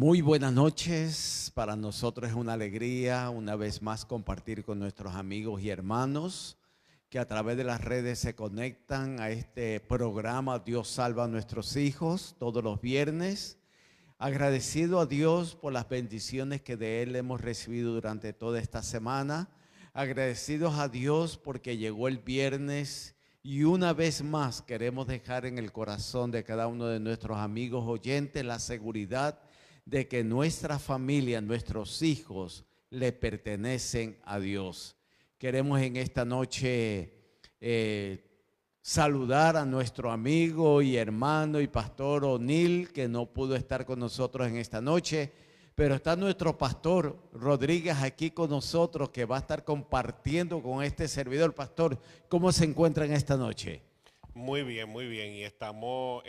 Muy buenas noches, para nosotros es una alegría una vez más compartir con nuestros amigos y hermanos que a través de las redes se conectan a este programa Dios salva a nuestros hijos todos los viernes. Agradecido a Dios por las bendiciones que de Él hemos recibido durante toda esta semana. Agradecidos a Dios porque llegó el viernes y una vez más queremos dejar en el corazón de cada uno de nuestros amigos oyentes la seguridad de que nuestra familia, nuestros hijos, le pertenecen a Dios. Queremos en esta noche saludar a nuestro amigo y hermano y pastor O'Neill, que no pudo estar con nosotros en esta noche, pero está nuestro pastor Rodríguez aquí con nosotros, que va a estar compartiendo con este servidor. Pastor, ¿cómo se encuentra en esta noche? Muy bien, y estamos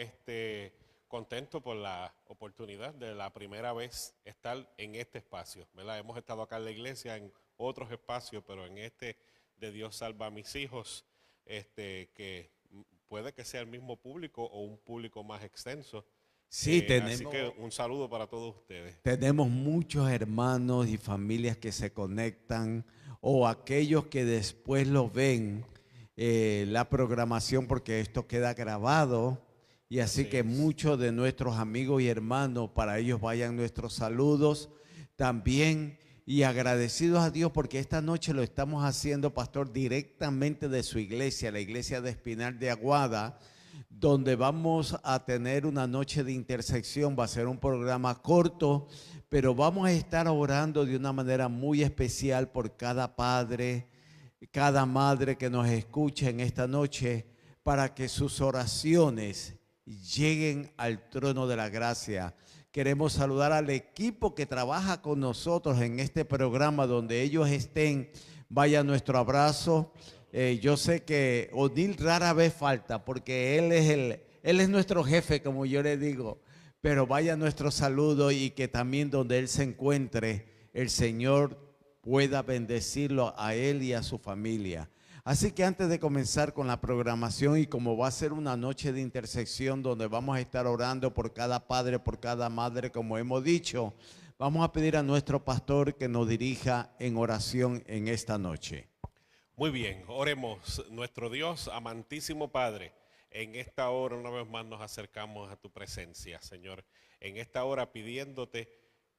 contentos por la oportunidad de la primera vez estar en este espacio, ¿verdad? Hemos estado acá en la iglesia, en otros espacios, pero en este de Dios salva a mis hijos, que puede que sea el mismo público o un público más extenso. Sí, así que un saludo para todos ustedes. Tenemos muchos hermanos y familias que se conectan, o aquellos que después lo ven, la programación, porque esto queda grabado. Y así que muchos de nuestros amigos y hermanos, para ellos vayan nuestros saludos también. Y agradecidos a Dios porque esta noche lo estamos haciendo, pastor, directamente de su iglesia, la iglesia de Espinal de Aguada, donde vamos a tener una noche de intersección. Va a ser un programa corto, pero vamos a estar orando de una manera muy especial por cada padre, cada madre que nos escucha en esta noche, para que sus oraciones lleguen al trono de la gracia. Queremos saludar al equipo que trabaja con nosotros en este programa, donde ellos estén. Vaya nuestro abrazo. Yo sé que O'Neill rara vez falta, porque él es nuestro jefe, como yo le digo, pero vaya nuestro saludo, y que también donde él se encuentre, el Señor pueda bendecirlo a él y a su familia. Así que antes de comenzar con la programación, y como va a ser una noche de intersección donde vamos a estar orando por cada padre, por cada madre, como hemos dicho, vamos a pedir a nuestro pastor que nos dirija en oración en esta noche. Muy bien, oremos. Nuestro Dios, amantísimo Padre, en esta hora una vez más nos acercamos a tu presencia, Señor. En esta hora pidiéndote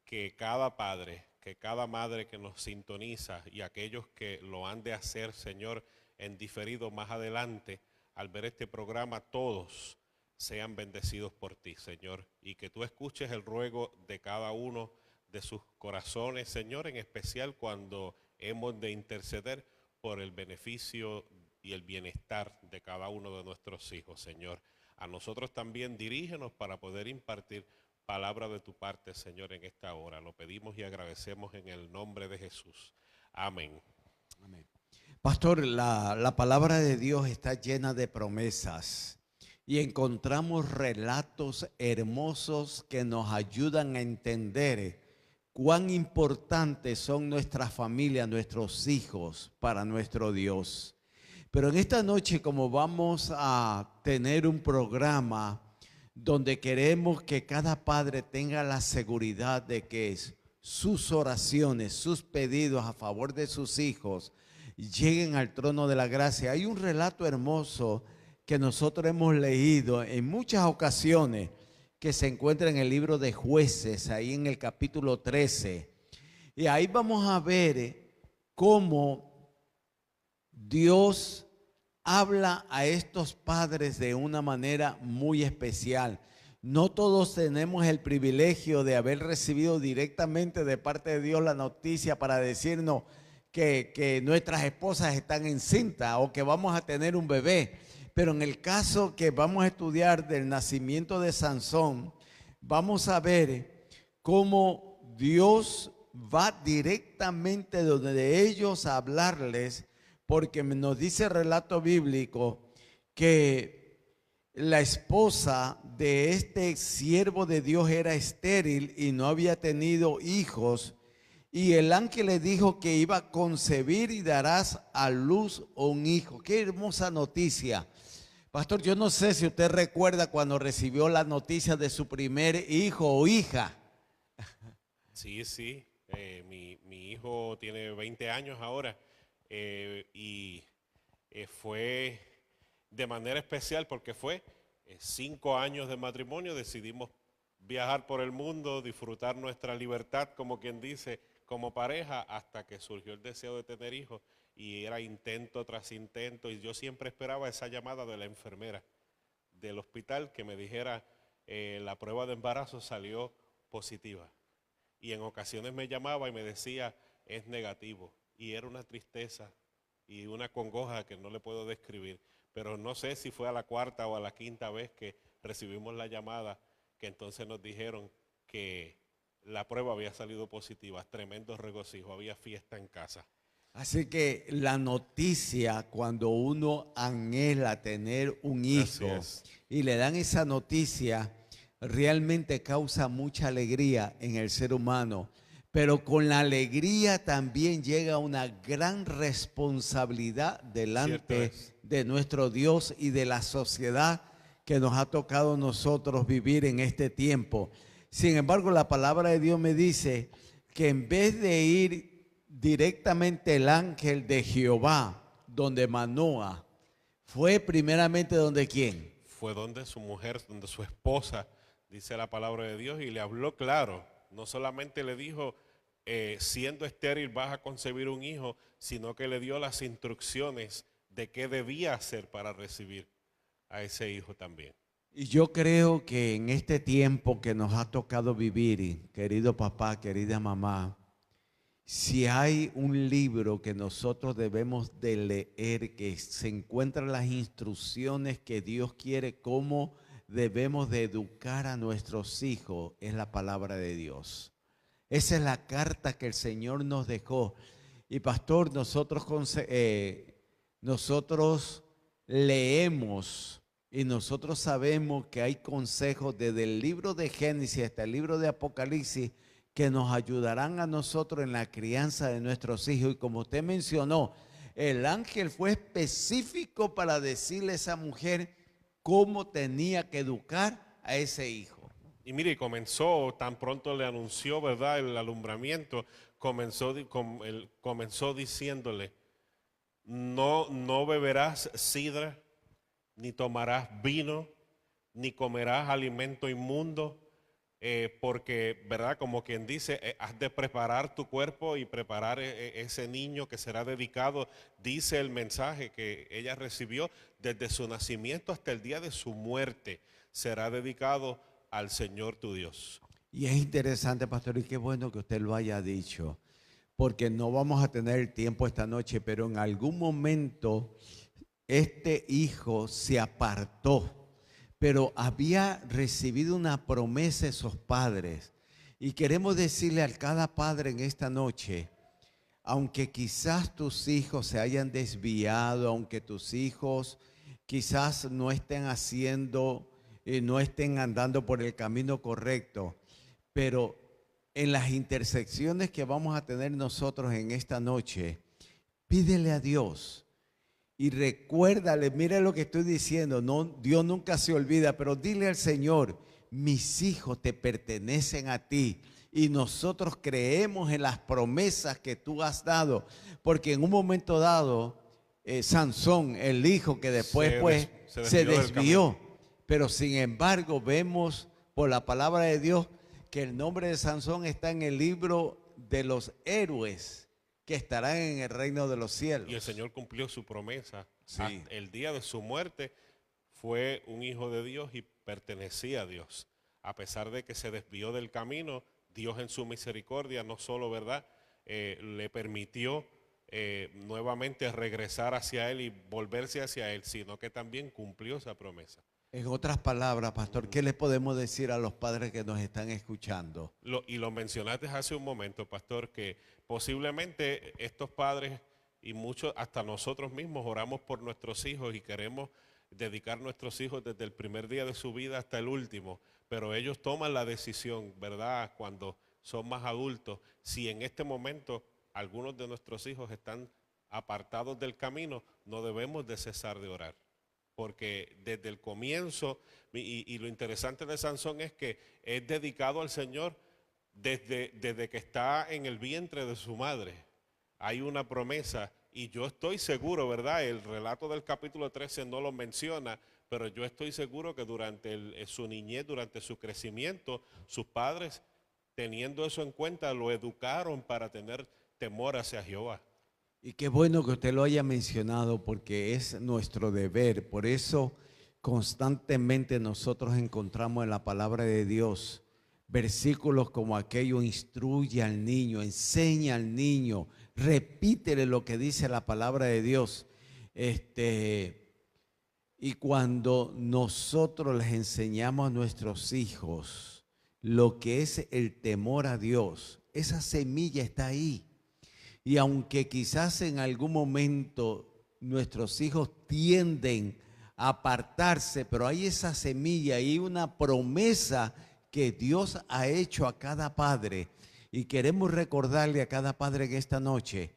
que cada padre, que cada madre que nos sintoniza y aquellos que lo han de hacer, Señor, en diferido más adelante, al ver este programa, todos sean bendecidos por ti, Señor, y que tú escuches el ruego de cada uno de sus corazones, Señor, en especial cuando hemos de interceder por el beneficio y el bienestar de cada uno de nuestros hijos, Señor. A nosotros también dirígenos para poder impartir palabra de tu parte, Señor, en esta hora. Lo pedimos y agradecemos en el nombre de Jesús. Amén. Amén. Pastor, la palabra de Dios está llena de promesas, y encontramos relatos hermosos que nos ayudan a entender cuán importantes son nuestras familias, nuestros hijos para nuestro Dios. Pero en esta noche, como vamos a tener un programa donde queremos que cada padre tenga la seguridad de que sus oraciones, sus pedidos a favor de sus hijos lleguen al trono de la gracia, hay un relato hermoso que nosotros hemos leído en muchas ocasiones, que se encuentra en el libro de Jueces, ahí en el capítulo 13. Y ahí vamos a ver cómo Dios habla a estos padres de una manera muy especial. No todos tenemos el privilegio de haber recibido directamente de parte de Dios la noticia para decirnos que nuestras esposas están encintas o que vamos a tener un bebé. Pero en el caso que vamos a estudiar del nacimiento de Sansón, vamos a ver cómo Dios va directamente donde ellos a hablarles, porque nos dice el relato bíblico que la esposa de este siervo de Dios era estéril y no había tenido hijos, y el ángel le dijo que iba a concebir y darás a luz un hijo. Qué hermosa noticia. Pastor, yo no sé si usted recuerda cuando recibió la noticia de su primer hijo o hija. Sí, sí. Mi hijo tiene 20 años ahora y fue de manera especial porque fue 5 años de matrimonio. Decidimos viajar por el mundo, disfrutar nuestra libertad, como quien dice, como pareja, hasta que surgió el deseo de tener hijos y era intento tras intento y yo siempre esperaba esa llamada de la enfermera del hospital que me dijera la prueba de embarazo salió positiva. Y en ocasiones me llamaba y me decía es negativo. Y era una tristeza y una congoja que no le puedo describir. Pero no sé si fue a la cuarta o a la quinta vez que recibimos la llamada que entonces nos dijeron que la prueba había salido positiva. Tremendo regocijo, había fiesta en casa. Así que la noticia, cuando uno anhela tener un Así hijo es. y le dan esa noticia, realmente causa mucha alegría en el ser humano. Pero con la alegría también llega una gran responsabilidad Cierto delante es. de nuestro Dios y de la sociedad que nos ha tocado a nosotros vivir en este tiempo. Sin embargo, la palabra de Dios me dice que en vez de ir directamente el ángel de Jehová, donde Manoah, fue primeramente donde quién. Fue donde su mujer, donde su esposa, dice la palabra de Dios, y le habló claro. No solamente le dijo, siendo estéril vas a concebir un hijo, sino que le dio las instrucciones de qué debía hacer para recibir a ese hijo también. Y yo creo que en este tiempo que nos ha tocado vivir, querido papá, querida mamá, si hay un libro que nosotros debemos de leer, que se encuentran las instrucciones que Dios quiere, cómo debemos de educar a nuestros hijos, es la palabra de Dios. Esa es la carta que el Señor nos dejó. Y pastor, nosotros leemos y nosotros sabemos que hay consejos desde el libro de Génesis hasta el libro de Apocalipsis que nos ayudarán a nosotros en la crianza de nuestros hijos. Y como usted mencionó, el ángel fue específico para decirle a esa mujer cómo tenía que educar a ese hijo. Y mire, comenzó, tan pronto le anunció, ¿verdad?, el alumbramiento, comenzó diciéndole, no beberás sidra, ni tomarás vino, ni comerás alimento inmundo, porque, ¿verdad? Como quien dice, has de preparar tu cuerpo y preparar ese niño que será dedicado, dice el mensaje que ella recibió, desde su nacimiento hasta el día de su muerte, será dedicado al Señor tu Dios. Y es interesante, pastor, y qué bueno que usted lo haya dicho, porque no vamos a tener tiempo esta noche, pero en algún momento este hijo se apartó, pero había recibido una promesa de esos padres. Y queremos decirle a cada padre en esta noche, aunque quizás tus hijos se hayan desviado, aunque tus hijos quizás no estén no estén andando por el camino correcto, pero en las intersecciones que vamos a tener nosotros en esta noche, pídele a Dios y recuérdale, mire lo que estoy diciendo, no, Dios nunca se olvida, pero dile al Señor, mis hijos te pertenecen a ti y nosotros creemos en las promesas que tú has dado, porque en un momento dado, Sansón, el hijo que después se desvió, pero sin embargo vemos por la palabra de Dios que el nombre de Sansón está en el libro de los héroes que estarán en el reino de los cielos. Y el Señor cumplió su promesa. Sí. Hasta el día de su muerte fue un hijo de Dios y pertenecía a Dios. A pesar de que se desvió del camino, Dios en su misericordia no solo, ¿verdad?, le permitió nuevamente regresar hacia Él y volverse hacia Él, sino que también cumplió esa promesa. En otras palabras, pastor, ¿qué le podemos decir a los padres que nos están escuchando? Y lo mencionaste hace un momento, pastor, que posiblemente estos padres y muchos, hasta nosotros mismos, oramos por nuestros hijos y queremos dedicar nuestros hijos desde el primer día de su vida hasta el último, pero ellos toman la decisión, ¿verdad?, cuando son más adultos, si en este momento algunos de nuestros hijos están apartados del camino, no debemos de cesar de orar. Porque desde el comienzo, y lo interesante de Sansón es que es dedicado al Señor desde que está en el vientre de su madre. Hay una promesa y yo estoy seguro, ¿verdad? El relato del capítulo 13 no lo menciona, pero yo estoy seguro que durante su niñez, durante su crecimiento, sus padres, teniendo eso en cuenta, lo educaron para tener temor hacia Jehová. Y qué bueno que usted lo haya mencionado porque es nuestro deber. Por eso constantemente nosotros encontramos en la palabra de Dios versículos como aquello: instruye al niño, enseña al niño, repítele lo que dice la palabra de Dios. Y cuando nosotros les enseñamos a nuestros hijos lo que es el temor a Dios, esa semilla está ahí. Y aunque quizás en algún momento nuestros hijos tienden a apartarse, pero hay esa semilla y una promesa que Dios ha hecho a cada padre. Y queremos recordarle a cada padre en esta noche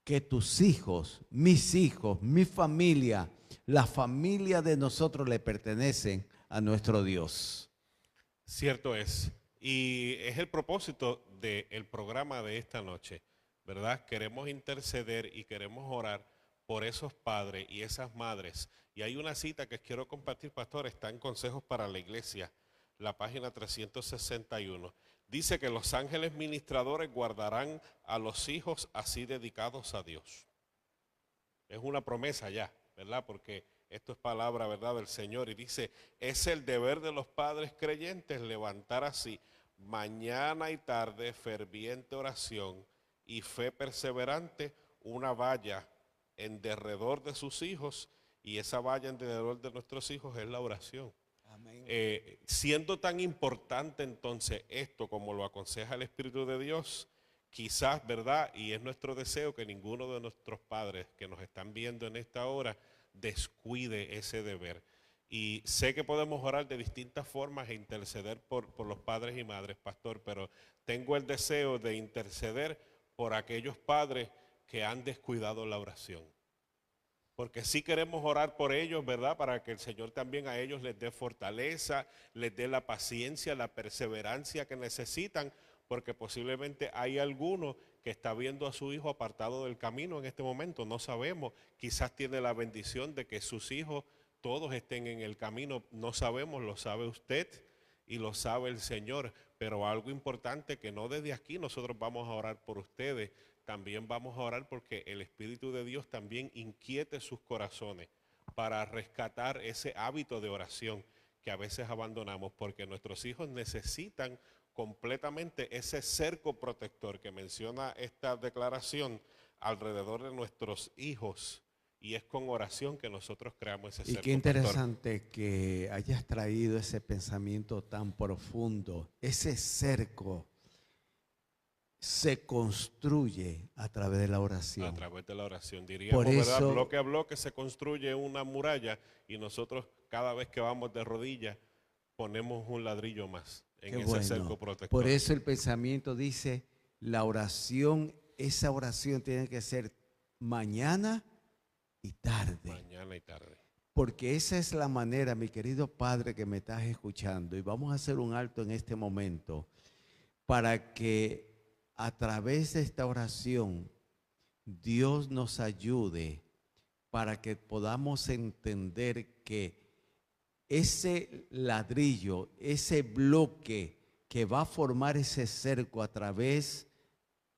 que tus hijos, mi familia, la familia de nosotros le pertenecen a nuestro Dios. Cierto es. Y es el propósito del programa de esta noche, ¿verdad? Queremos interceder y queremos orar por esos padres y esas madres. Y hay una cita que quiero compartir, pastor, está en Consejos para la Iglesia, la página 361. Dice que los ángeles ministradores guardarán a los hijos así dedicados a Dios. Es una promesa ya, ¿verdad? Porque esto es palabra, ¿verdad?, del Señor. Y dice, es el deber de los padres creyentes levantar así mañana y tarde ferviente oración y fe perseverante, una valla en derredor de sus hijos, y esa valla en derredor de nuestros hijos es la oración. Amén. Siendo tan importante entonces esto como lo aconseja el Espíritu de Dios, quizás, ¿verdad? Y es nuestro deseo que ninguno de nuestros padres que nos están viendo en esta hora descuide ese deber. Y sé que podemos orar de distintas formas e interceder por los padres y madres, pastor, pero tengo el deseo de interceder por aquellos padres que han descuidado la oración. Porque sí queremos orar por ellos, ¿verdad? Para que el Señor también a ellos les dé fortaleza, les dé la paciencia, la perseverancia que necesitan, porque posiblemente hay alguno que está viendo a su hijo apartado del camino en este momento, no sabemos, quizás tiene la bendición de que sus hijos todos estén en el camino, no sabemos, lo sabe usted y lo sabe el Señor, pero algo importante que no desde aquí nosotros vamos a orar por ustedes, también vamos a orar porque el Espíritu de Dios también inquiete sus corazones para rescatar ese hábito de oración que a veces abandonamos, porque nuestros hijos necesitan completamente ese cerco protector que menciona esta declaración alrededor de nuestros hijos, y es con oración que nosotros creamos ese cerco. Y qué interesante, pastor, que hayas traído ese pensamiento tan profundo. Ese cerco se construye a través de la oración. A través de la oración, diríamos, por eso, ¿verdad? Bloque a bloque se construye una muralla, y nosotros cada vez que vamos de rodillas ponemos un ladrillo más en ese cerco protector. Por eso el pensamiento dice, la oración, esa oración tiene que ser mañana y tarde. Mañana y tarde. Porque esa es la manera, mi querido padre que me estás escuchando, y vamos a hacer un alto en este momento, para que a través de esta oración Dios nos ayude para que podamos entender que ese ladrillo, ese bloque que va a formar ese cerco a través,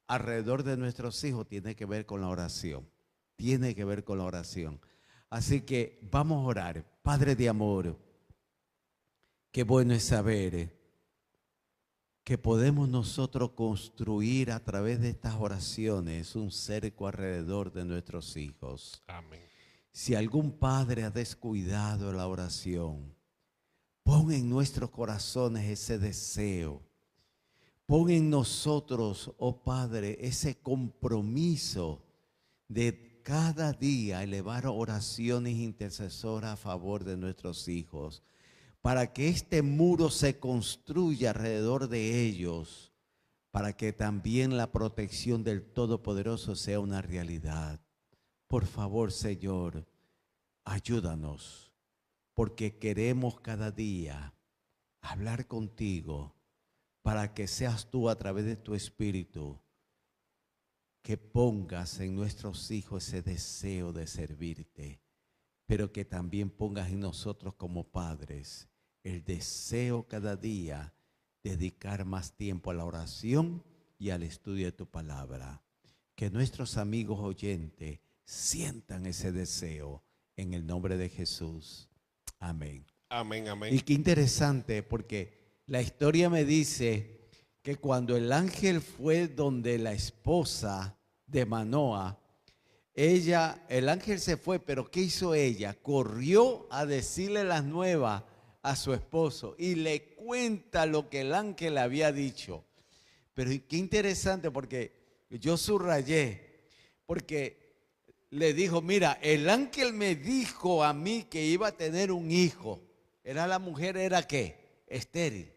alrededor de nuestros hijos, tiene que ver con la oración. Tiene que ver con la oración. Así que vamos a orar. Padre de amor, qué bueno es saber que podemos nosotros construir a través de estas oraciones un cerco alrededor de nuestros hijos. Amén. Si algún padre ha descuidado la oración, pon en nuestros corazones ese deseo. Pon en nosotros, oh Padre, ese compromiso de cada día elevar oraciones intercesoras a favor de nuestros hijos, para que este muro se construya alrededor de ellos, para que también la protección del Todopoderoso sea una realidad. Por favor, Señor, ayúdanos, porque queremos cada día hablar contigo, para que seas tú a través de tu espíritu que pongas en nuestros hijos ese deseo de servirte, pero que también pongas en nosotros como padres el deseo cada día de dedicar más tiempo a la oración y al estudio de tu palabra. Que nuestros amigos oyentes sientan ese deseo en el nombre de Jesús. Amén. Amén, amén. Y qué interesante, porque la historia me dice que cuando el ángel fue donde la esposa de Manoa, el ángel se fue, pero ¿qué hizo ella? Corrió a decirle las nuevas a su esposo y le cuenta lo que el ángel le había dicho. Pero qué interesante, porque yo subrayé, porque le dijo, mira, el ángel me dijo a mí que iba a tener un hijo. La mujer era ¿qué? Estéril.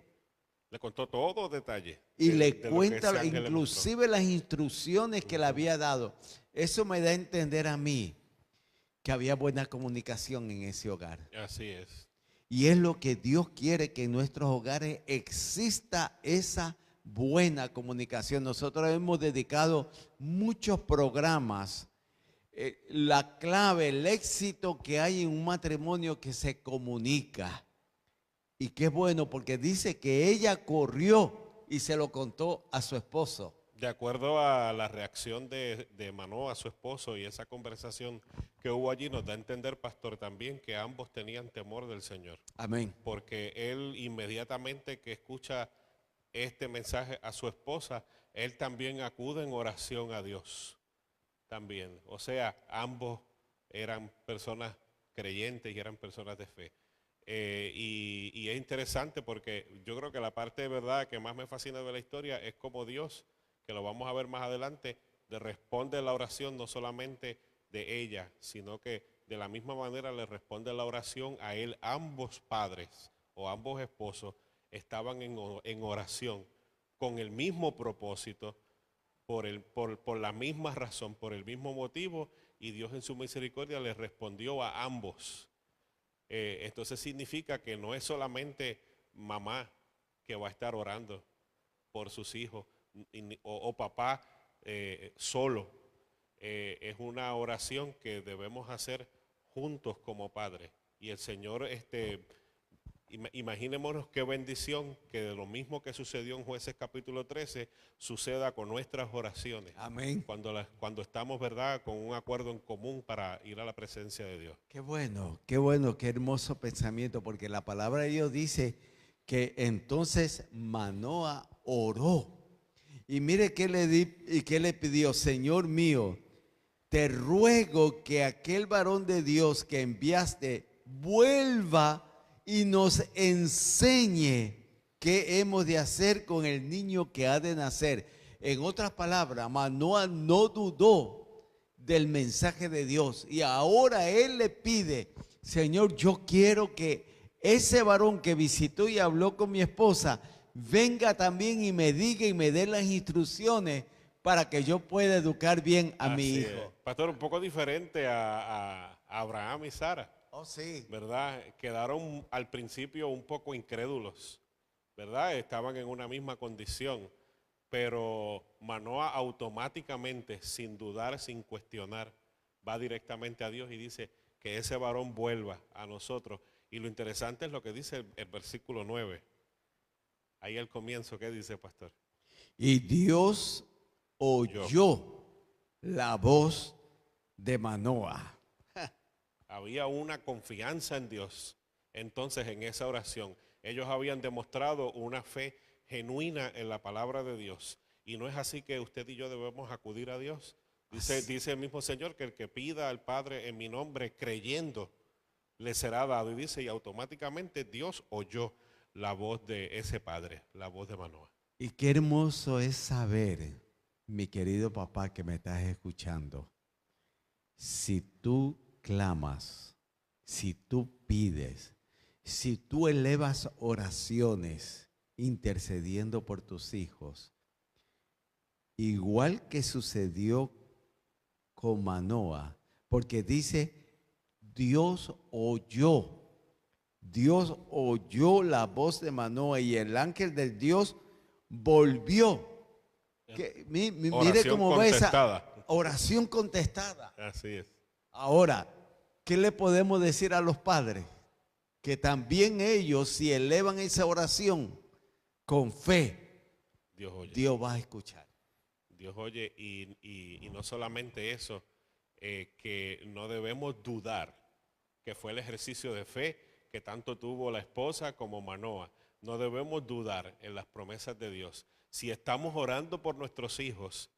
Le contó todo detalle. Y le cuenta inclusive las instrucciones que le había dado. Eso me da a entender a mí que había buena comunicación en ese hogar. Así es. Y es lo que Dios quiere, que en nuestros hogares exista esa buena comunicación. Nosotros hemos dedicado muchos programas. La clave, el éxito que hay en un matrimonio que se comunica. Y qué bueno, porque dice que ella corrió y se lo contó a su esposo. De acuerdo a la reacción de Manoa a su esposo y esa conversación que hubo allí, nos da a entender, pastor, también que ambos tenían temor del Señor. Amén. Porque él inmediatamente que escucha este mensaje a su esposa, él también acude en oración a Dios. También, o sea, ambos eran personas creyentes y eran personas de fe. Y es interesante porque yo creo que la parte de verdad que más me fascina de la historia es como Dios, que lo vamos a ver más adelante, le responde la oración no solamente de ella, sino que de la misma manera le responde la oración a él. Ambos padres o ambos esposos estaban en oración con el mismo propósito, por la misma razón, por el mismo motivo, y Dios en su misericordia les respondió a ambos. Entonces significa que no es solamente mamá que va a estar orando por sus hijos o papá solo. Es una oración que debemos hacer juntos como padres. Y el Señor, imaginémonos qué bendición que de lo mismo que sucedió en Jueces capítulo 13 suceda con nuestras oraciones. Amén. Cuando estamos, ¿verdad?, con un acuerdo en común para ir a la presencia de Dios. Qué bueno, qué hermoso pensamiento, porque la palabra de Dios dice que entonces Manoa oró. Y mire qué le pidió: Señor mío, te ruego que aquel varón de Dios que enviaste vuelva y nos enseñe qué hemos de hacer con el niño que ha de nacer. En otras palabras, Manoa no dudó del mensaje de Dios, y ahora él le pide: Señor, yo quiero que ese varón que visitó y habló con mi esposa venga también y me diga y me dé las instrucciones para que yo pueda educar bien a mi hijo. Pastor, un poco diferente a Abraham y Sara. Oh, sí. ¿Verdad? Quedaron al principio un poco incrédulos, ¿verdad? Estaban en una misma condición, pero Manoa automáticamente, sin dudar, sin cuestionar, va directamente a Dios y dice que ese varón vuelva a nosotros. Y lo interesante es lo que dice el versículo 9. Ahí al comienzo, ¿qué dice, pastor? Y Dios oyó la voz de Manoa. Había una confianza en Dios. Entonces, en esa oración, ellos habían demostrado una fe genuina en la palabra de Dios. Y no es así que usted y yo debemos acudir a Dios. Dice el mismo Señor que el que pida al Padre en mi nombre creyendo, le será dado. Y dice, y automáticamente Dios oyó la voz de ese padre, la voz de Manoa. Y qué hermoso es saber, mi querido papá que me estás escuchando, si tú clamas, si tú pides, si tú elevas oraciones intercediendo por tus hijos, igual que sucedió con Manoa, porque dice, Dios oyó la voz de Manoa, y el ángel del Dios volvió. Mire Oración cómo va esa contestada. oración contestada. Así es. Ahora, ¿qué le podemos decir a los padres? Que también ellos, si elevan esa oración con fe, Dios oye. Dios va a escuchar. Dios oye, y no solamente eso, que no debemos dudar, que fue el ejercicio de fe que tanto tuvo la esposa como Manoa. No debemos dudar en las promesas de Dios. Si estamos orando por nuestros hijos,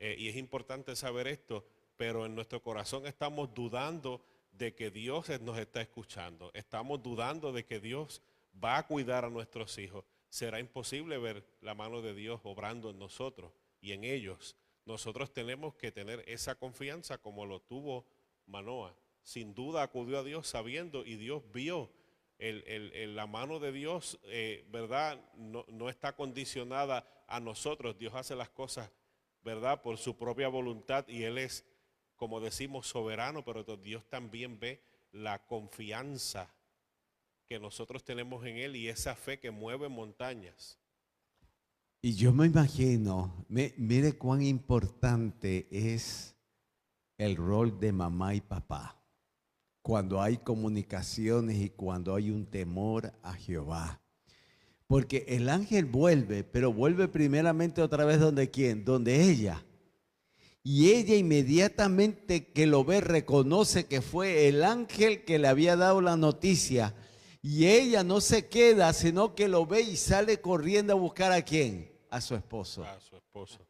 y es importante saber esto, pero en nuestro corazón estamos dudando de que Dios nos está escuchando, estamos dudando de que Dios va a cuidar a nuestros hijos, será imposible ver la mano de Dios obrando en nosotros y en ellos. Nosotros tenemos que tener esa confianza como lo tuvo Manoa. Sin duda acudió a Dios sabiendo, y Dios vio la mano de Dios, ¿verdad? No está condicionada a nosotros. Dios hace las cosas, ¿verdad?, por su propia voluntad, y Él es, como decimos, soberano, pero Dios también ve la confianza que nosotros tenemos en Él y esa fe que mueve montañas. Y yo me imagino, mire cuán importante es el rol de mamá y papá cuando hay comunicaciones y cuando hay un temor a Jehová. Porque el ángel vuelve, pero vuelve primeramente otra vez donde quién, donde ella. Y ella inmediatamente que lo ve reconoce que fue el ángel que le había dado la noticia. Y ella no se queda, sino que lo ve y sale corriendo a buscar ¿a quién? A su esposo. A su esposo.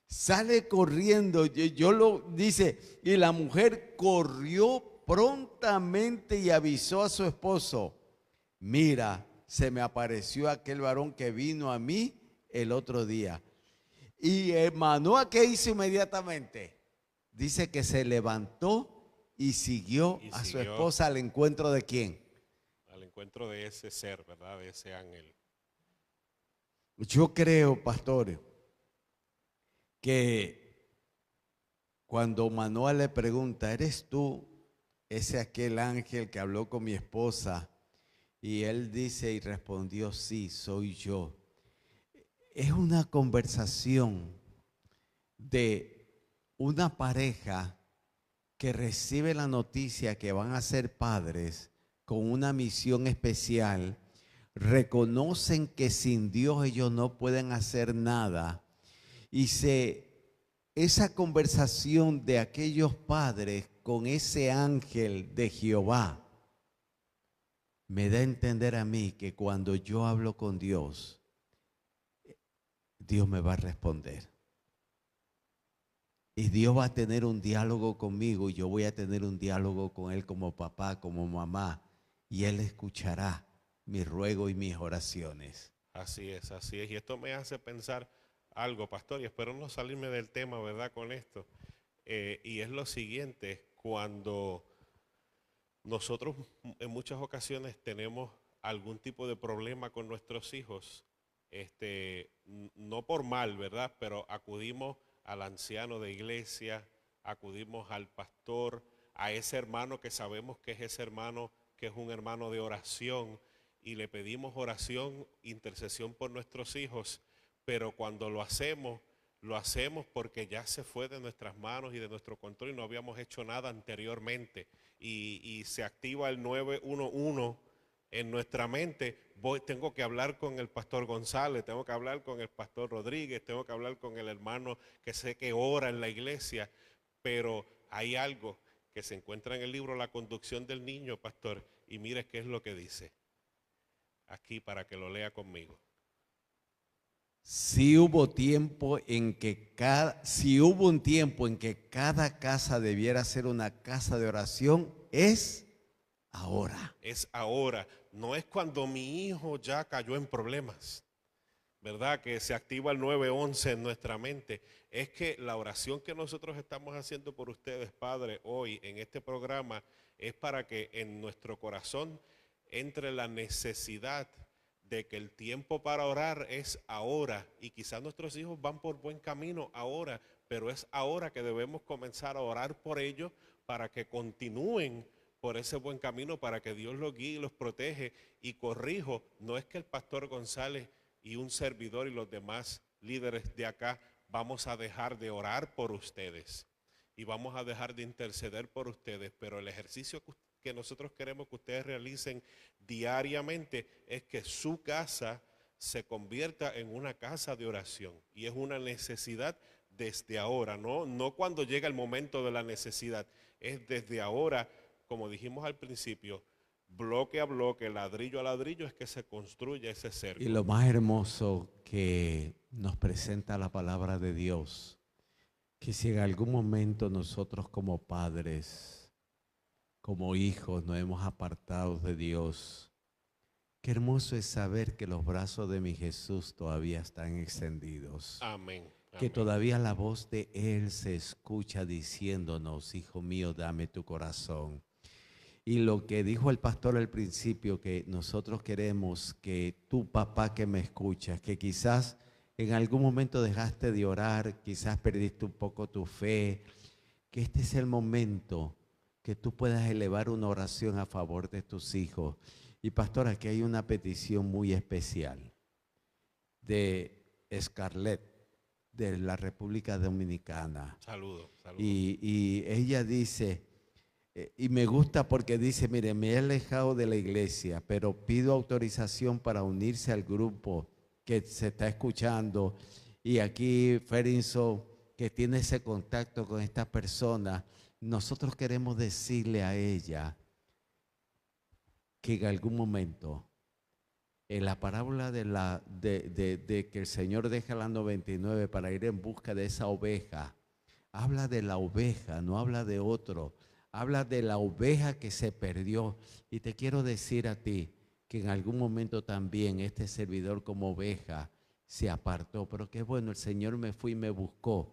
Sale corriendo, yo lo dice, y la mujer corrió prontamente y avisó a su esposo: mira, se me apareció aquel varón que vino a mí el otro día. Y Manoa, ¿qué hizo inmediatamente? Dice que se levantó y siguió a su esposa al encuentro de ¿quién? Al encuentro de ese ser, ¿verdad? De ese ángel. Yo creo, pastor, que cuando Manoa le pregunta: ¿eres tú aquel ángel que habló con mi esposa? Y él dice y respondió: sí, soy yo. Es una conversación de una pareja que recibe la noticia que van a ser padres con una misión especial. Reconocen que sin Dios ellos no pueden hacer nada. Y esa conversación de aquellos padres con ese ángel de Jehová me da a entender a mí que cuando yo hablo con Dios, Dios me va a responder. Y Dios va a tener un diálogo conmigo y yo voy a tener un diálogo con Él como papá, como mamá. Y Él escuchará mi ruego y mis oraciones. Así es, así es. Y esto me hace pensar algo, pastor, y espero no salirme del tema, ¿verdad?, con esto. Y es lo siguiente: cuando nosotros en muchas ocasiones tenemos algún tipo de problema con nuestros hijos, no por mal, ¿verdad?, pero acudimos al anciano de iglesia, acudimos al pastor, a ese hermano que sabemos que es ese hermano, que es un hermano de oración, y le pedimos oración, intercesión por nuestros hijos, pero cuando lo hacemos porque ya se fue de nuestras manos y de nuestro control y no habíamos hecho nada anteriormente, y se activa el 911 en nuestra mente. Tengo que hablar con el pastor González, tengo que hablar con el pastor Rodríguez, tengo que hablar con el hermano que sé que ora en la iglesia, pero hay algo que se encuentra en el libro La conducción del niño, pastor, y mire qué es lo que dice aquí para que lo lea conmigo. Si hubo un tiempo en que cada casa debiera ser una casa de oración, es ahora. Es ahora, no es cuando mi hijo ya cayó en problemas, ¿verdad?, que se activa el 911 en nuestra mente. Es que la oración que nosotros estamos haciendo por ustedes, Padre, hoy en este programa, es para que en nuestro corazón entre la necesidad de que el tiempo para orar es ahora, y quizás nuestros hijos van por buen camino ahora, pero es ahora que debemos comenzar a orar por ellos para que continúen por ese buen camino, para que Dios los guíe y los protege. Y corrijo, no es que el pastor González y un servidor y los demás líderes de acá vamos a dejar de orar por ustedes y vamos a dejar de interceder por ustedes, pero el ejercicio que nosotros queremos que ustedes realicen diariamente es que su casa se convierta en una casa de oración, y es una necesidad desde ahora, no cuando llega el momento de la necesidad, es desde ahora, como dijimos al principio, bloque a bloque, ladrillo a ladrillo, es que se construye ese cerco. Y lo más hermoso que nos presenta la palabra de Dios, que si en algún momento nosotros como padres, como hijos, nos hemos apartado de Dios, qué hermoso es saber que los brazos de mi Jesús todavía están extendidos. Amén. Que todavía la voz de Él se escucha diciéndonos, hijo mío, dame tu corazón. Y lo que dijo el pastor al principio, que nosotros queremos que tu papá que me escuchas, que quizás en algún momento dejaste de orar, quizás perdiste un poco tu fe, que este es el momento que tú puedas elevar una oración a favor de tus hijos. Y pastor, aquí hay una petición muy especial de Scarlett, de la República Dominicana. Saludos. Y ella dice, y me gusta porque dice, mire, me he alejado de la iglesia, pero pido autorización para unirse al grupo que se está escuchando. Y aquí Ferinzo, que tiene ese contacto con esta persona, nosotros queremos decirle a ella que en algún momento, en la parábola de que el Señor deja la 99 para ir en busca de esa oveja, habla de la oveja, no habla de otro, habla de la oveja que se perdió. Y te quiero decir a ti que en algún momento también este servidor como oveja se apartó, pero qué bueno, el Señor me fue y me buscó.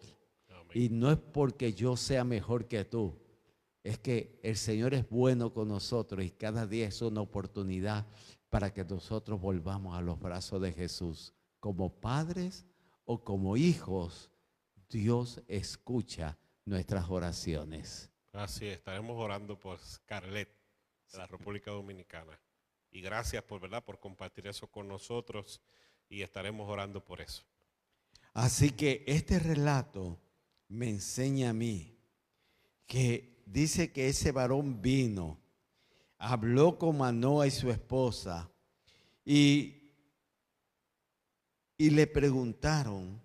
Amén. Y no es porque yo sea mejor que tú, es que el Señor es bueno con nosotros y cada día es una oportunidad para que nosotros volvamos a los brazos de Jesús. Como padres o como hijos, Dios escucha nuestras oraciones. Así es, estaremos orando por Scarlett de la República Dominicana. Y gracias por compartir eso con nosotros, y estaremos orando por eso. Así que este relato me enseña a mí que dice que ese varón vino, habló con Manoa y su esposa y le preguntaron,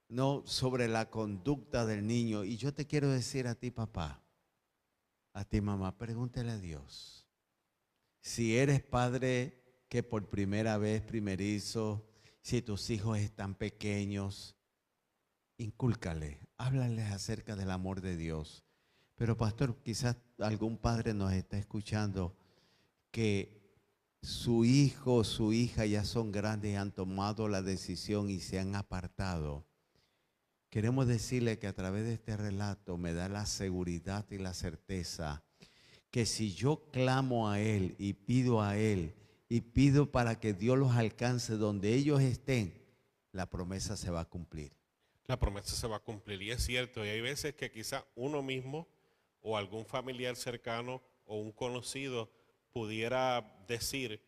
¿no?, sobre la conducta del niño. Y yo te quiero decir a ti, papá, a ti, mamá, pregúntale a Dios. Si eres padre que por primera vez, primerizo, si tus hijos están pequeños, incúlcale, háblales acerca del amor de Dios. Pero pastor, quizás algún padre nos está escuchando que su hijo o su hija ya son grandes y han tomado la decisión y se han apartado. Queremos decirle que a través de este relato me da la seguridad y la certeza que si yo clamo a Él y pido para que Dios los alcance donde ellos estén, la promesa se va a cumplir. La promesa se va a cumplir, y es cierto, y hay veces que quizá uno mismo o algún familiar cercano o un conocido pudiera decir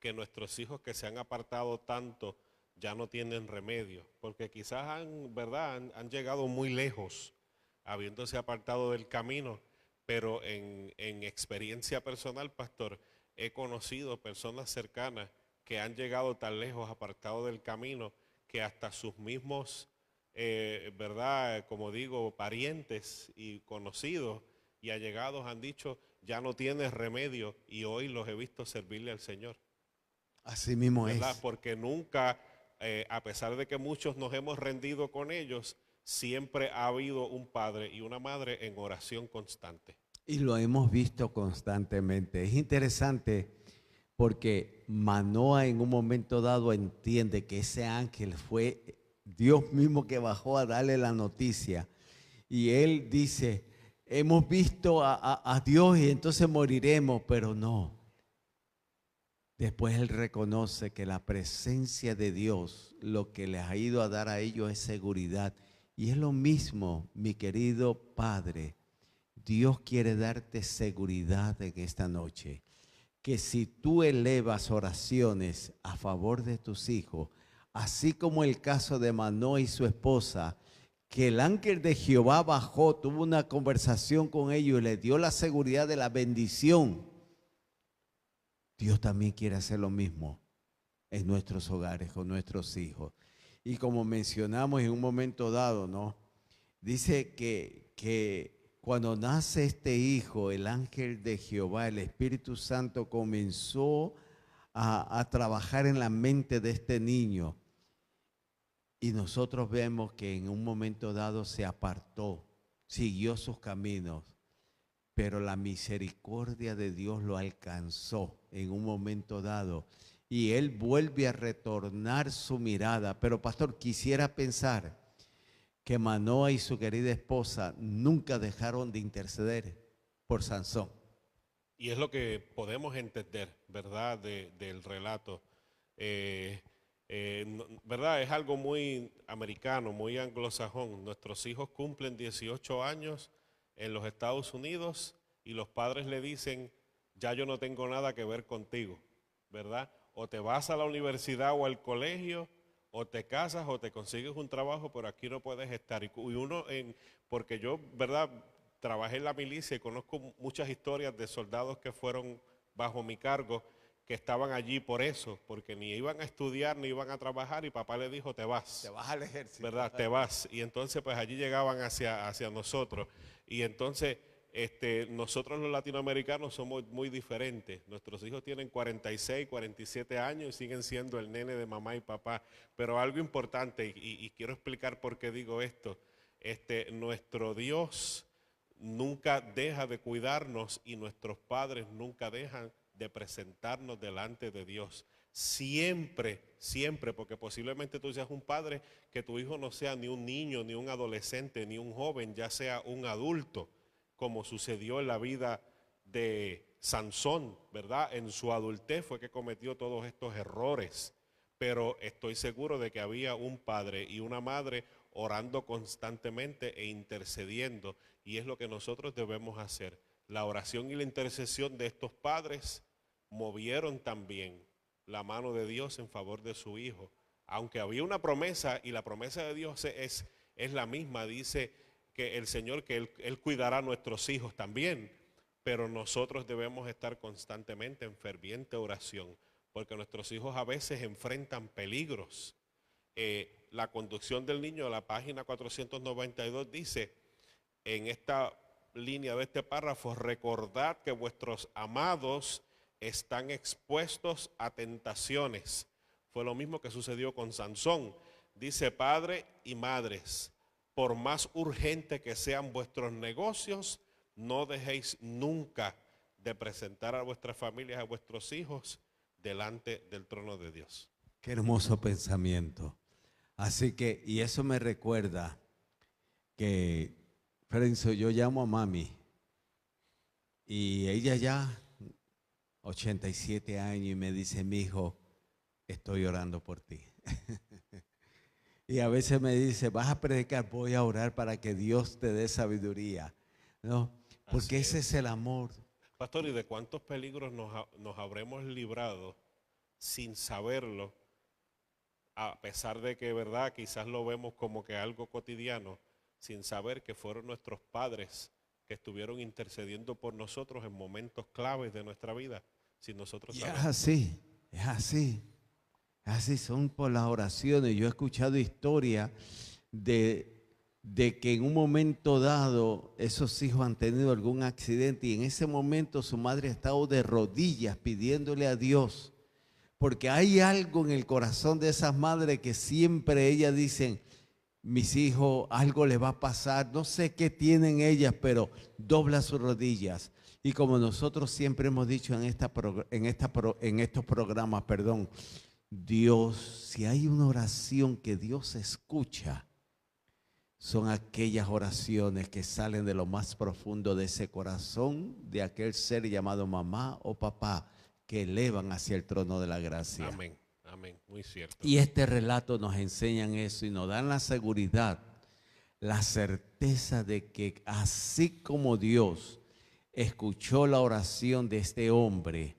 que nuestros hijos que se han apartado tanto ya no tienen remedio, porque quizás han llegado muy lejos habiéndose apartado del camino, pero en experiencia personal, pastor, he conocido personas cercanas que han llegado tan lejos apartados del camino que hasta sus mismos, como digo, parientes y conocidos y allegados han dicho, ya no tienes remedio, y hoy los he visto servirle al Señor. Así mismo ¿verdad? es. Porque nunca, a pesar de que muchos nos hemos rendido con ellos, siempre ha habido un padre y una madre en oración constante. Y lo hemos visto constantemente. Es interesante porque Manoa en un momento dado entiende que ese ángel fue Dios mismo que bajó a darle la noticia. Y él dice, hemos visto a Dios y entonces moriremos, pero no. Después él reconoce que la presencia de Dios lo que les ha ido a dar a ellos es seguridad. Y es lo mismo, mi querido Padre. Dios quiere darte seguridad en esta noche. Que si tú elevas oraciones a favor de tus hijos, así como el caso de Manoah y su esposa, que el ángel de Jehová bajó, tuvo una conversación con ellos y les dio la seguridad de la bendición. Dios también quiere hacer lo mismo en nuestros hogares, con nuestros hijos. Y como mencionamos en un momento dado, ¿no? Dice que cuando nace este hijo, el ángel de Jehová, el Espíritu Santo comenzó a trabajar en la mente de este niño. Y nosotros vemos que en un momento dado se apartó, siguió sus caminos, pero la misericordia de Dios lo alcanzó en un momento dado. Y él vuelve a retornar su mirada. Pero pastor, quisiera pensar que Manoah y su querida esposa nunca dejaron de interceder por Sansón. Y es lo que podemos entender, ¿verdad?, del relato. ¿Verdad? Es algo muy americano, muy anglosajón. Nuestros hijos cumplen 18 años en los Estados Unidos y los padres le dicen, ya yo no tengo nada que ver contigo, ¿verdad? O te vas a la universidad o al colegio, o te casas o te consigues un trabajo, pero aquí no puedes estar. Y uno, porque yo, ¿verdad?, trabajé en la milicia y conozco muchas historias de soldados que fueron bajo mi cargo, que estaban allí por eso, porque ni iban a estudiar ni iban a trabajar y papá le dijo, te vas. Te vas al ejército. ¿Verdad? Te vas. Y entonces pues allí llegaban hacia nosotros. Y entonces nosotros los latinoamericanos somos muy diferentes. Nuestros hijos tienen 46, 47 años y siguen siendo el nene de mamá y papá. Pero algo importante, y quiero explicar por qué digo esto, nuestro Dios nunca deja de cuidarnos y nuestros padres nunca dejan de presentarnos delante de Dios. Siempre, siempre, porque posiblemente tú seas un padre que tu hijo no sea ni un niño, ni un adolescente, ni un joven, ya sea un adulto, como sucedió en la vida de Sansón, ¿verdad? En su adultez fue que cometió todos estos errores, pero estoy seguro de que había un padre y una madre orando constantemente e intercediendo, y es lo que nosotros debemos hacer. La oración y la intercesión de estos padres movieron también la mano de Dios en favor de su hijo, aunque había una promesa y la promesa de Dios es la misma. Dice que el Señor, que él cuidará a nuestros hijos también, pero nosotros debemos estar constantemente en ferviente oración, porque nuestros hijos a veces enfrentan peligros. La conducción del niño, de la página 492, dice en esta línea de este párrafo, recordad que vuestros amados están expuestos a tentaciones. Fue lo mismo que sucedió con Sansón. Dice, padre y madres, por más urgente que sean vuestros negocios, no dejéis nunca de presentar a vuestras familias, a vuestros hijos, delante del trono de Dios. Qué hermoso pensamiento. Así que, y eso me recuerda que, Frenzo, yo llamo a mami y ella ya 87 años y me dice, mi hijo, estoy orando por ti. Y a veces me dice, vas a predicar, voy a orar para que Dios te dé sabiduría, ¿no? Porque ese es el amor. Pastor, ¿y de cuántos peligros nos habremos librado sin saberlo? A pesar de que, verdad, quizás lo vemos como que algo cotidiano, sin saber que fueron nuestros padres que estuvieron intercediendo por nosotros en momentos claves de nuestra vida, sin nosotros saber. Es así, es así. Así son por las oraciones. Yo he escuchado historias de que en un momento dado esos hijos han tenido algún accidente y en ese momento su madre ha estado de rodillas pidiéndole a Dios, porque hay algo en el corazón de esas madres que siempre ellas dicen, mis hijos, algo les va a pasar, no sé qué tienen ellas, pero dobla sus rodillas. Y como nosotros siempre hemos dicho en estos programas, Dios, si hay una oración que Dios escucha, son aquellas oraciones que salen de lo más profundo de ese corazón, de aquel ser llamado mamá o papá, que elevan hacia el trono de la gracia. Amén, amén, muy cierto. Y este relato nos enseña eso y nos dan la seguridad, la certeza de que así como Dios escuchó la oración de este hombre,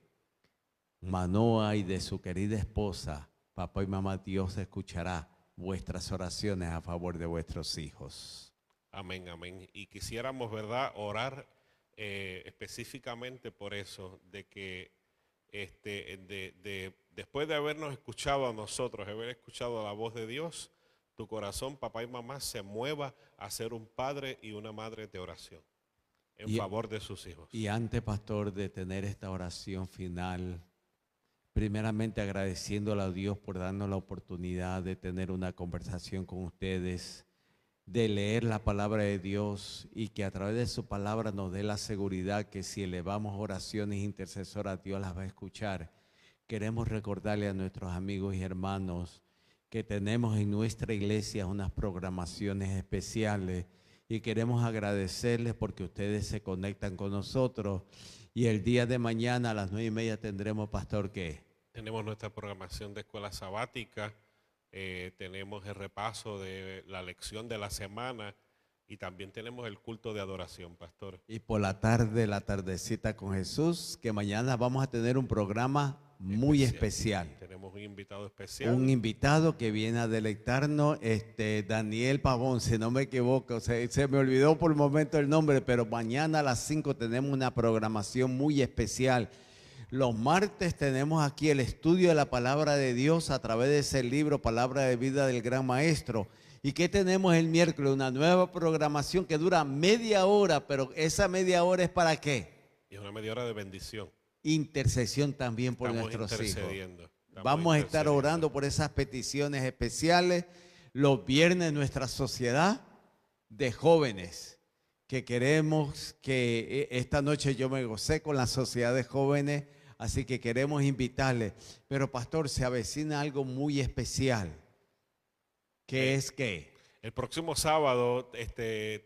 Manoah, y de su querida esposa, papá y mamá, Dios escuchará vuestras oraciones a favor de vuestros hijos. Amén, amén. Y quisiéramos, ¿verdad?, orar específicamente por eso, de que después de habernos escuchado a nosotros, haber escuchado la voz de Dios, tu corazón, papá y mamá, se mueva a ser un padre y una madre de oración en favor de sus hijos. Y antes, pastor, de tener esta oración final, primeramente agradeciéndole a Dios por darnos la oportunidad de tener una conversación con ustedes, de leer la palabra de Dios y que a través de su palabra nos dé la seguridad que si elevamos oraciones intercesoras, Dios las va a escuchar. Queremos recordarle a nuestros amigos y hermanos que tenemos en nuestra iglesia unas programaciones especiales y queremos agradecerles porque ustedes se conectan con nosotros. Y el día de mañana a las 9:30 tendremos, pastor, ¿qué? Tenemos nuestra programación de escuela sabática, tenemos el repaso de la lección de la semana y también tenemos el culto de adoración, pastor. Y por la tarde, la tardecita con Jesús, que mañana vamos a tener un programa muy especial. Tenemos un invitado especial. Un invitado que viene a deleitarnos, Daniel Pavón, si no me equivoco, se me olvidó por el momento el nombre, pero mañana a las 5 tenemos una programación muy especial. Los martes tenemos aquí el estudio de la palabra de Dios a través de ese libro, Palabra de Vida del Gran Maestro. ¿Y qué tenemos el miércoles? Una nueva programación que dura media hora, pero esa media hora es ¿para qué? Y es una media hora de bendición. Intercesión también por nuestros hijos. Vamos a estar orando por esas peticiones especiales. Los viernes nuestra sociedad de jóvenes, que queremos que esta noche yo me gocé con la sociedad de jóvenes, así que queremos invitarles. Pero pastor, se avecina algo muy especial. ¿Qué es qué? El próximo sábado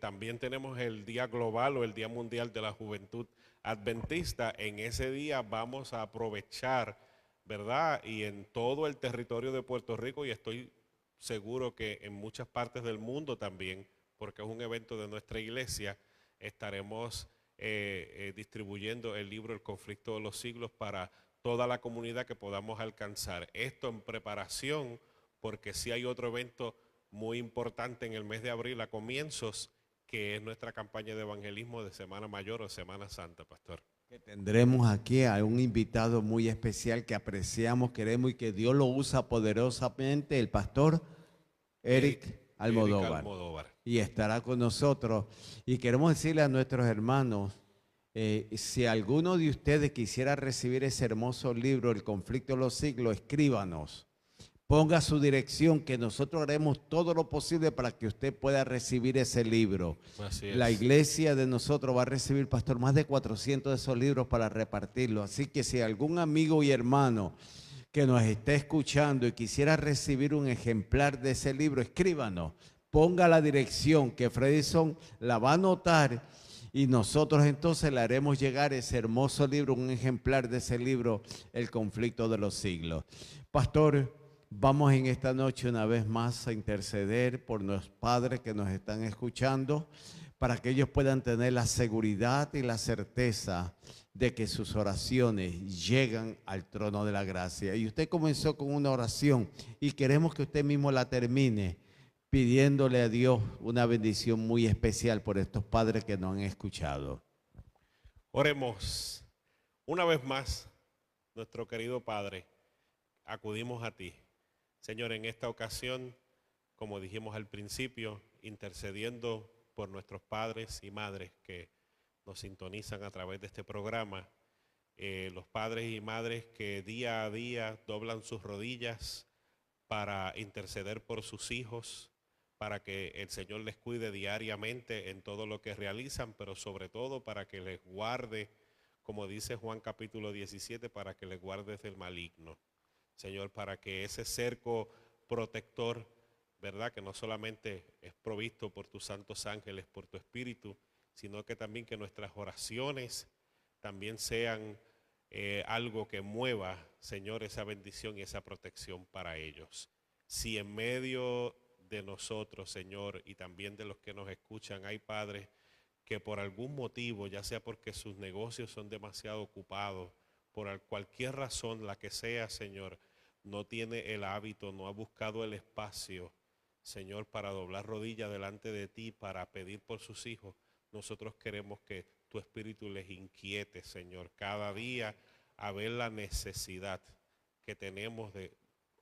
también tenemos el Día Global o el Día Mundial de la Juventud Adventista. En ese día vamos a aprovechar, ¿verdad? Y en todo el territorio de Puerto Rico, y estoy seguro que en muchas partes del mundo también, porque es un evento de nuestra iglesia, estaremos distribuyendo el libro El Conflicto de los Siglos para toda la comunidad que podamos alcanzar. Esto en preparación, porque sí hay otro evento muy importante en el mes de abril a comienzos, que es nuestra campaña de evangelismo de Semana Mayor o Semana Santa, pastor. Que tendremos aquí a un invitado muy especial que apreciamos, queremos y que Dios lo usa poderosamente, el pastor Eric Almodóvar. Y estará con nosotros. Y queremos decirle a nuestros hermanos, si alguno de ustedes quisiera recibir ese hermoso libro, El Conflicto de los Siglos, escríbanos. Ponga su dirección, que nosotros haremos todo lo posible para que usted pueda recibir ese libro. Así es. La iglesia de nosotros va a recibir, pastor, más de 400 de esos libros para repartirlos. Así que si algún amigo y hermano que nos esté escuchando y quisiera recibir un ejemplar de ese libro, escríbanos. Ponga la dirección, que Fredison la va a anotar y nosotros entonces le haremos llegar ese hermoso libro, un ejemplar de ese libro, El Conflicto de los Siglos. Pastor, vamos en esta noche una vez más a interceder por los padres que nos están escuchando para que ellos puedan tener la seguridad y la certeza de que sus oraciones llegan al trono de la gracia. Y usted comenzó con una oración y queremos que usted mismo la termine pidiéndole a Dios una bendición muy especial por estos padres que nos han escuchado. Oremos. Una vez más, nuestro querido Padre, acudimos a ti. Señor, en esta ocasión, como dijimos al principio, intercediendo por nuestros padres y madres que nos sintonizan a través de este programa, los padres y madres que día a día doblan sus rodillas para interceder por sus hijos, para que el Señor les cuide diariamente en todo lo que realizan, pero sobre todo para que les guarde, como dice Juan capítulo 17, para que les guardes del maligno. Señor, para que ese cerco protector, ¿verdad?, que no solamente es provisto por tus santos ángeles, por tu espíritu, sino que también que nuestras oraciones también sean algo que mueva, Señor, esa bendición y esa protección para ellos. Si en medio de nosotros, Señor, y también de los que nos escuchan, hay padres que por algún motivo, ya sea porque sus negocios son demasiado ocupados, por cualquier razón, la que sea, Señor, no tiene el hábito, no ha buscado el espacio, Señor, para doblar rodillas delante de ti, para pedir por sus hijos, nosotros queremos que tu Espíritu les inquiete, Señor, cada día a ver la necesidad que tenemos de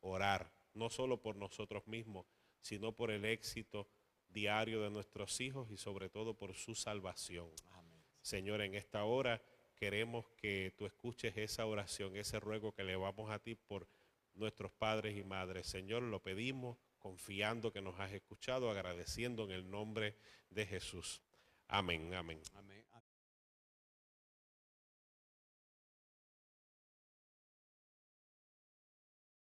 orar, no solo por nosotros mismos, sino por el éxito diario de nuestros hijos y sobre todo por su salvación. Amén. Señor, en esta hora queremos que tú escuches esa oración, ese ruego que le vamos a ti por nuestros padres y madres. Señor, lo pedimos confiando que nos has escuchado, agradeciendo en el nombre de Jesús. Amén, amén. Amén.